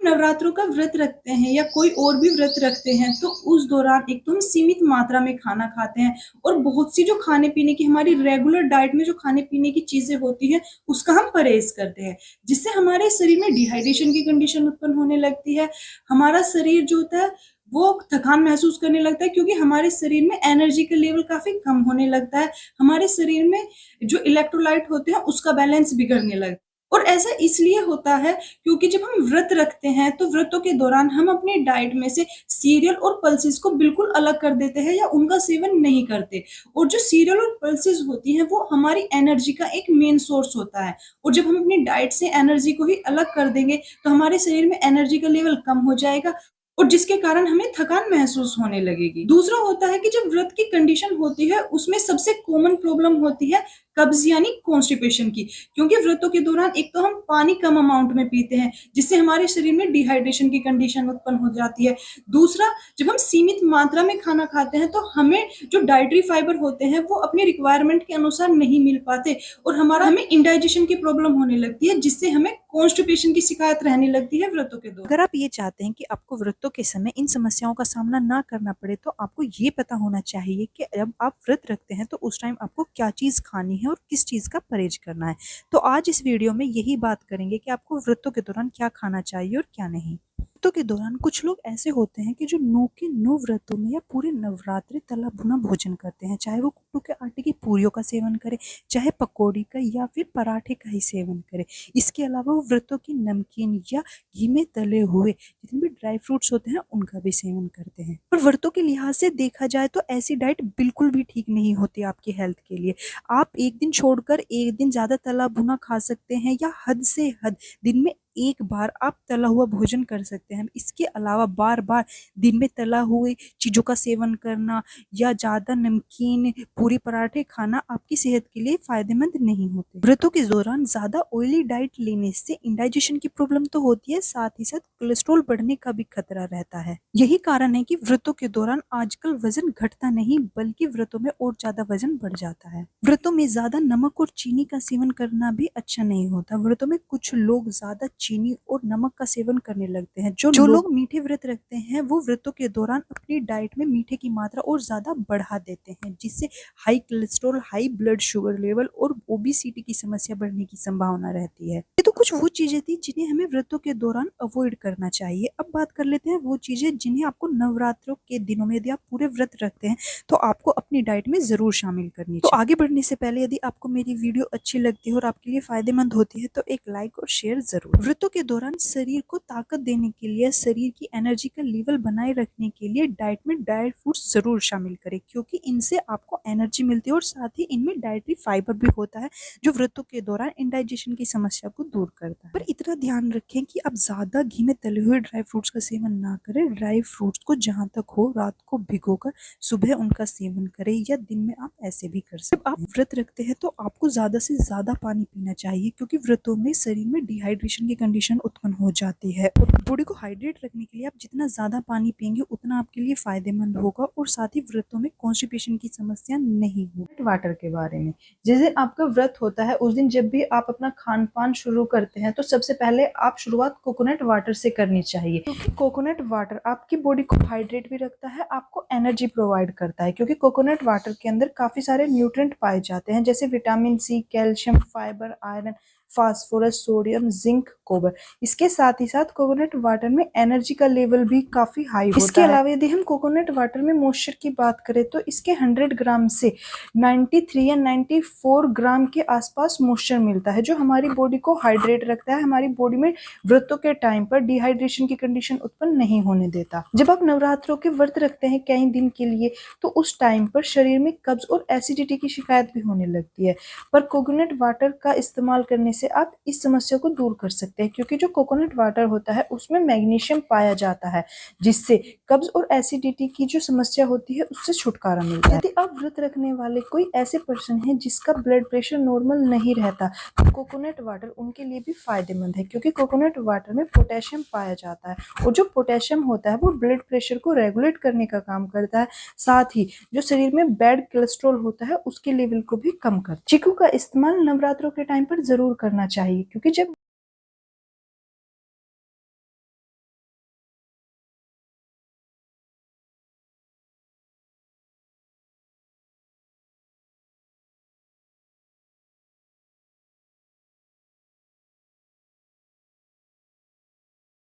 नवरात्रों का व्रत रखते हैं या कोई और भी व्रत रखते हैं तो उस दौरान एक तो हम सीमित मात्रा में खाना खाते हैं और बहुत सी जो खाने पीने की हमारी रेगुलर डाइट में जो खाने पीने की चीजें होती हैं उसका हम परहेज करते हैं, जिससे हमारे शरीर में डिहाइड्रेशन की कंडीशन उत्पन्न होने लगती है। हमारा शरीर जो होता है वो थकान महसूस करने लगता है क्योंकि हमारे शरीर में एनर्जी का लेवल काफी कम होने लगता है। हमारे शरीर में जो इलेक्ट्रोलाइट होते हैं उसका बैलेंस बिगड़ने लगता है। और ऐसा इसलिए होता है क्योंकि जब हम व्रत रखते हैं तो व्रतों के दौरान हम अपनी डाइट में से सीरियल और पल्सेस को बिल्कुल अलग कर देते हैं या उनका सेवन नहीं करते। और जो सीरियल और पल्सेस होती हैं वो हमारी एनर्जी का एक मेन सोर्स होता है। और जब हम अपनी डाइट से एनर्जी को ही अलग कर देंगे तो हमारे शरीर में एनर्जी का लेवल कम हो जाएगा और जिसके कारण हमें थकान महसूस होने लगेगी। दूसरा होता है कि जब व्रत की कंडीशन होती है उसमें सबसे कॉमन प्रॉब्लम होती है कब्ज यानी कॉन्स्टिपेशन की, क्योंकि व्रतों के दौरान एक तो हम पानी कम अमाउंट में पीते हैं जिससे हमारे शरीर में डिहाइड्रेशन की कंडीशन उत्पन्न हो जाती है। दूसरा, जब हम सीमित मात्रा में खाना खाते हैं तो हमें जो डाइटरी फाइबर होते हैं वो अपने रिक्वायरमेंट के अनुसार नहीं मिल पाते और हमें इंडाइजेशन की प्रॉब्लम होने लगती है जिससे हमें कॉन्स्टिपेशन की शिकायत रहने लगती है व्रतों के दौरान। अगर आप ये चाहते हैं कि आपको व्रतों के समय इन समस्याओं का सामना ना करना पड़े तो आपको ये पता होना चाहिए कि जब आप व्रत रखते हैं तो उस टाइम आपको क्या चीज़ खानी है और किस चीज़ का परहेज करना है। तो आज इस वीडियो में यही बात करेंगे कि आपको व्रतों के दौरान क्या खाना चाहिए और क्या नहीं। व्रतों के दौरान कुछ लोग ऐसे होते हैं कि जो 9 के 9 व्रतों में या पूरे नवरात्रि तला भुना भोजन करते हैं, चाहे वो कुट्टू के आटे की पूरियों का सेवन करे, चाहे पकौड़ी का या फिर पराठे का ही सेवन करे। इसके अलावा वो व्रतों की नमकीन या घी में तले हुए जितने भी ड्राई फ्रूट्स होते हैं उनका भी सेवन करते हैं। और व्रतों के लिहाज से देखा जाए तो ऐसी डाइट बिल्कुल भी ठीक नहीं होती आपकी हेल्थ के लिए। आप एक दिन छोड़कर एक दिन ज्यादा तला भुना खा सकते हैं या हद से हद दिन में एक बार आप तला हुआ भोजन कर सकते हैं। इसके अलावा बार बार दिन में तला हुए चीजों का सेवन करना या ज्यादा नमकीन पूरी पराठे खाना आपकी सेहत के लिए फायदेमंद नहीं होते। व्रतों के दौरान ज्यादा ऑयली डाइट लेने से इंडाइजेशन की प्रॉब्लम तो होती है, साथ ही साथ कोलेस्ट्रॉल बढ़ने का भी खतरा रहता है। यही कारण है कि व्रतों के दौरान आजकल वजन घटता नहीं बल्कि व्रतों में और ज्यादा वजन बढ़ जाता है। व्रतों में ज्यादा नमक और चीनी का सेवन करना भी अच्छा नहीं होता। व्रतों में कुछ लोग ज्यादा चीनी और नमक का सेवन करने लगते हैं। जो लोग मीठे व्रत रखते हैं वो व्रतों के दौरान अपनी डाइट में मीठे की मात्रा और ज्यादा बढ़ा देते हैं, जिससे high cholesterol, high blood sugar level और ओबेसिटी की समस्या बढ़ने की संभावना रहती है। ये तो कुछ वो चीजें थी जिन्हें हमें व्रतों के दौरान अवॉइड करना चाहिए। अब बात कर लेते हैं वो चीजें जिन्हें आपको नवरात्रों के दिनों में, यदि आप पूरे व्रत रखते हैं तो आपको अपनी डाइट में जरूर शामिल करनी चाहिए। तो आगे बढ़ने से पहले यदि आपको मेरी वीडियो अच्छी लगती है और आपके लिए फायदेमंद होती है तो एक लाइक और शेयर जरूर। व्रतों के दौरान शरीर को ताकत देने के लिए, शरीर की एनर्जी का लेवल बनाए रखने के लिए डाइट में ड्राई फ्रूट्स जरूर शामिल करें, क्योंकि इनसे आपको एनर्जी मिलती है और साथ ही इनमें डाइटरी फाइबर भी होता है जो व्रतों के दौरान इंडाइजेशन की समस्या को दूर करता है। पर इतना ध्यान रखें कि आप ज्यादा घी में तले हुए ड्राई फ्रूट्स का सेवन ना करें। ड्राई फ्रूट्स को जहां तक हो रात को भिगोकर सुबह उनका सेवन करें या दिन में आप ऐसे भी कर सकते हैं। जब आप व्रत रखते हैं तो आपको ज्यादा से ज्यादा पानी पीना चाहिए, क्योंकि व्रतों में शरीर में डिहाइड्रेशन की कंडीशन उत्पन्न हो जाती है और बॉडी को हाइड्रेट रखने के लिए आप जितना ज्यादा पानी पिएंगे उतना आपके लिए फायदेमंद होगा और साथ ही व्रतों में कॉन्स्टिपेशन की समस्या नहीं होगी। वाटर के बारे में, जिस दिन आपका व्रत होता है उस दिन जब भी आप अपना खान पान शुरू करते हैं तो सबसे पहले आप शुरुआत कोकोनट वाटर से करनी चाहिए, क्योंकि कोकोनट वाटर आपकी बॉडी को हाइड्रेट भी रखता है, आपको एनर्जी प्रोवाइड करता है। क्योंकि कोकोनट वाटर के अंदर काफी सारे न्यूट्रिएंट पाए जाते हैं जैसे vitamin C, calcium, fibre, iron, phosphorus, sodium, zinc, copper. इसके साथ ही साथ कोकोनट वाटर में एनर्जी का लेवल भी काफी हाई होता है। इसके अलावा यदि हम कोकोनट वाटर में मॉइस्चर की बात करें तो इसके 100 ग्राम से 93 या 94 ग्राम के आसपास मॉइस्चर मिलता है, जो हमारी बॉडी को हाइड्रेट रखता है, हमारी बॉडी में व्रतों के टाइम पर डिहाइड्रेशन की कंडीशन उत्पन्न नहीं होने देता। जब आप नवरात्रों के व्रत रखते हैं कई दिन के लिए तो उस टाइम पर शरीर में कब्ज और एसिडिटी की शिकायत भी होने लगती है, पर कोकोनट वाटर का इस्तेमाल करने से आप इस समस्या को दूर कर सकते हैं, क्योंकि जो कोकोनट वाटर होता है उसमें मैग्नीशियम पाया जाता है, जिससे कब्ज और एसिडिटी की जो समस्या होती है उससे छुटकारा मिलता है। यदि आप व्रत रखने वाले कोई ऐसे पर्सन हैं जिसका ब्लड प्रेशर नॉर्मल नहीं रहता तो कोकोनट वाटर उनके लिए भी फायदेमंद है, क्योंकि कोकोनट वाटर में पोटेशियम पाया जाता है और जो पोटेशियम होता है वो ब्लड प्रेशर को रेगुलेट करने का काम करता है, साथ ही जो शरीर में बैड कोलेस्ट्रॉल होता है उसके लेवल को भी कम करता है। चीकू का इस्तेमाल नवरात्रों के टाइम पर जरूर करना चाहिए, क्योंकि जब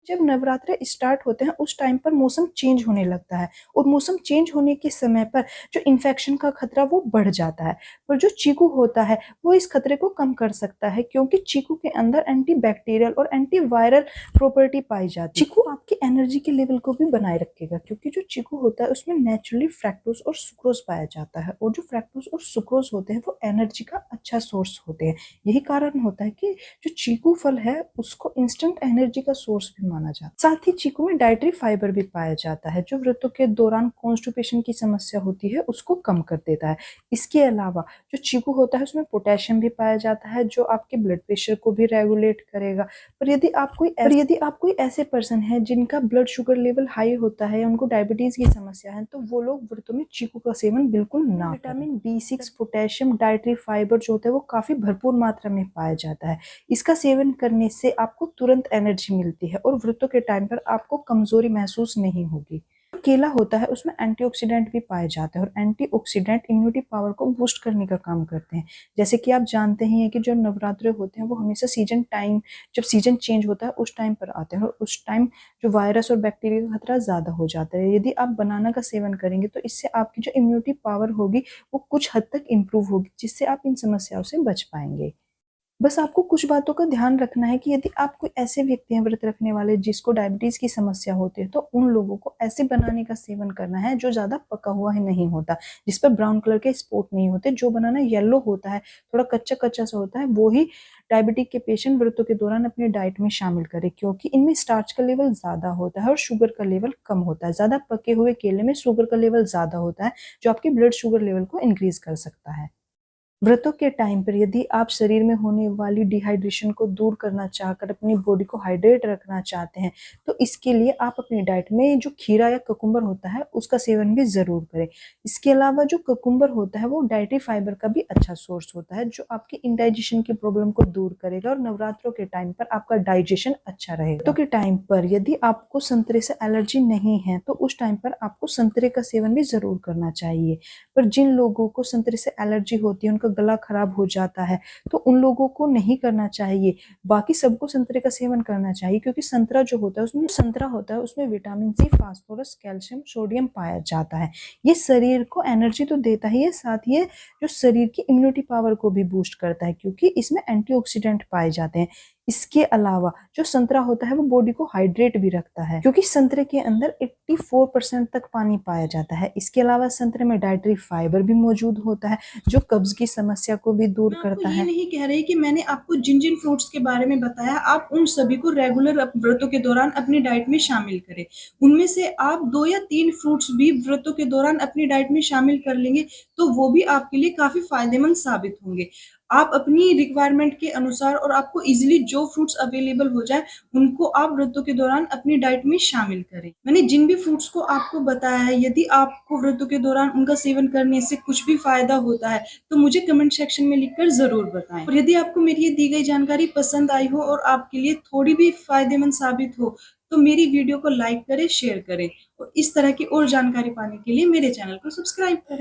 जब नवरात्रे स्टार्ट होते हैं उस टाइम पर मौसम चेंज होने लगता है और मौसम चेंज होने के समय पर जो इन्फेक्शन का खतरा वो बढ़ जाता है। पर जो चीकू होता है वो इस खतरे को कम कर सकता है, क्योंकि चीकू के अंदर एंटीबैक्टीरियल और एंटीवायरल प्रॉपर्टी पाई जाती है। चीकू आपकी एनर्जी के लेवल को भी बनाए रखेगा, क्योंकि जो चीकू होता है उसमें नेचुरली फ्रैक्टोज और सुक्रोज पाया जाता है, और जो फ्रैक्टोज और सुक्रोज होते हैं वो एनर्जी का अच्छा सोर्स होते हैं। यही कारण होता है कि जो चीकू फल है उसको इंस्टेंट एनर्जी का सोर्स भी माना जाता है। साथ ही चीकू में डाइटरी फाइबर भी पाया जाता है, जो व्रतों के दौरान कॉन्स्टिपेशन की समस्या होती है उसको कम कर देता है। इसके अलावा जो चीकू होता है उसमें पोटेशियम भी पाया जाता है, जो आपके ब्लड प्रेशर को भी रेगुलेट करेगा। पर यदि आप कोई ऐसे पर्सन है जिनका ब्लड शुगर लेवल हाई होता है या उनको डायबिटीज की समस्या है, तो वो लोग व्रतों में चीकू का सेवन बिल्कुल ना करें। Vitamin B6, potassium, dietary fibre जो होता है वो काफी भरपूर मात्रा में पाया जाता है। इसका सेवन करने से आपको तुरंत एनर्जी मिलती है और व्रतों के टाइम पर आपको कमजोरी महसूस नहीं होगी। केला होता है उसमें एंटीऑक्सीडेंट भी पाए जाते हैं, और एंटीऑक्सीडेंट इम्यूनिटी पावर को बूस्ट करने का काम करते हैं। जैसे कि आप जानते ही हैं कि जो नवरात्रे होते हैं वो हमेशा जब सीजन चेंज होता है उस टाइम पर आते हैं, और उस टाइम जो वायरस और बैक्टीरिया का खतरा ज्यादा हो जाता है। यदि आप बनाना का सेवन करेंगे तो इससे आपकी जो इम्यूनिटी पावर होगी वो कुछ हद तक इम्प्रूव होगी, जिससे आप इन समस्याओं से बच पाएंगे। बस आपको कुछ बातों का ध्यान रखना है कि यदि आप कोई ऐसे व्यक्ति हैं व्रत रखने वाले जिसको डायबिटीज की समस्या होती है, तो उन लोगों को ऐसे बनाने का सेवन करना है जो ज्यादा पका हुआ ही नहीं होता, जिस पर ब्राउन कलर के स्पॉट नहीं होते। जो बनाना येलो होता है, थोड़ा कच्चा कच्चा सा होता है, वो ही डायबिटिक के पेशेंट व्रतों के दौरान अपने डाइट में शामिल करे, क्योंकि इनमें स्टार्च का लेवल ज्यादा होता है और शुगर का लेवल कम होता है। ज्यादा पके हुए केले में शुगर का लेवल ज्यादा होता है, जो आपके ब्लड शुगर लेवल को इंक्रीज कर सकता है। व्रतों के टाइम पर यदि आप शरीर में होने वाली डिहाइड्रेशन को दूर करना चाहकर अपनी बॉडी को हाइड्रेट रखना चाहते हैं, तो इसके लिए आप अपनी डाइट में जो खीरा या कुकुम्बर होता है उसका सेवन भी जरूर करें। इसके अलावा जो कुकुम्बर होता है वो डाइटरी फाइबर का भी अच्छा सोर्स होता है, जो आपकी इंडाइजेशन की प्रॉब्लम को दूर करेगा और नवरात्रों के टाइम पर आपका डाइजेशन अच्छा रहेगा। तो के टाइम पर यदि आपको संतरे से एलर्जी नहीं है तो उस टाइम पर आपको संतरे का सेवन भी जरूर करना चाहिए। पर जिन लोगों को संतरे से एलर्जी होती है, उनका गला खराब हो जाता है, तो उन लोगों को नहीं करना चाहिए। बाकी सबको संतरे का सेवन करना चाहिए, क्योंकि संतरा होता है उसमें vitamin C, phosphorus, calcium, sodium पाया जाता है। ये शरीर को एनर्जी तो देता ही है, साथ ही जो शरीर की इम्यूनिटी पावर को भी बूस्ट करता है, क्योंकि इसमें एंटीऑक्सीडेंट पाए जाते हैं। इसके अलावा जो संतरा होता है वो बॉडी को हाइड्रेट भी रखता है, क्योंकि संतरे के अंदर 84% तक पानी पाया जाता है। इसके अलावा संतरे में डाइटरी फाइबर भी मौजूद होता है, जो कब्ज की समस्या को भी दूर करता है। ये नहीं कह रही कि मैंने आपको जिन जिन फ्रूट्स के बारे में बताया आप उन सभी को रेगुलर व्रतों के दौरान अपनी डाइट में शामिल करें। उनमें से आप 2 या 3 फ्रूट्स भी व्रतों के दौरान अपनी डाइट में शामिल कर लेंगे तो वो भी आपके लिए काफी फायदेमंद साबित होंगे। आप अपनी रिक्वायरमेंट के अनुसार और आपको इजीली जो फ्रूट्स अवेलेबल हो जाए उनको आप व्रतों के दौरान अपनी डाइट में शामिल करें। मैंने जिन भी फ्रूट्स को आपको बताया है, यदि आपको व्रतों के दौरान उनका सेवन करने से कुछ भी फायदा होता है तो मुझे कमेंट सेक्शन में लिखकर जरूर बताएं। और यदि आपको मेरी ये दी गई जानकारी पसंद आई हो और आपके लिए थोड़ी भी फायदेमंद साबित हो तो मेरी वीडियो को लाइक करें, शेयर करें और इस तरह की और जानकारी पाने के लिए मेरे चैनल को सब्सक्राइब करें।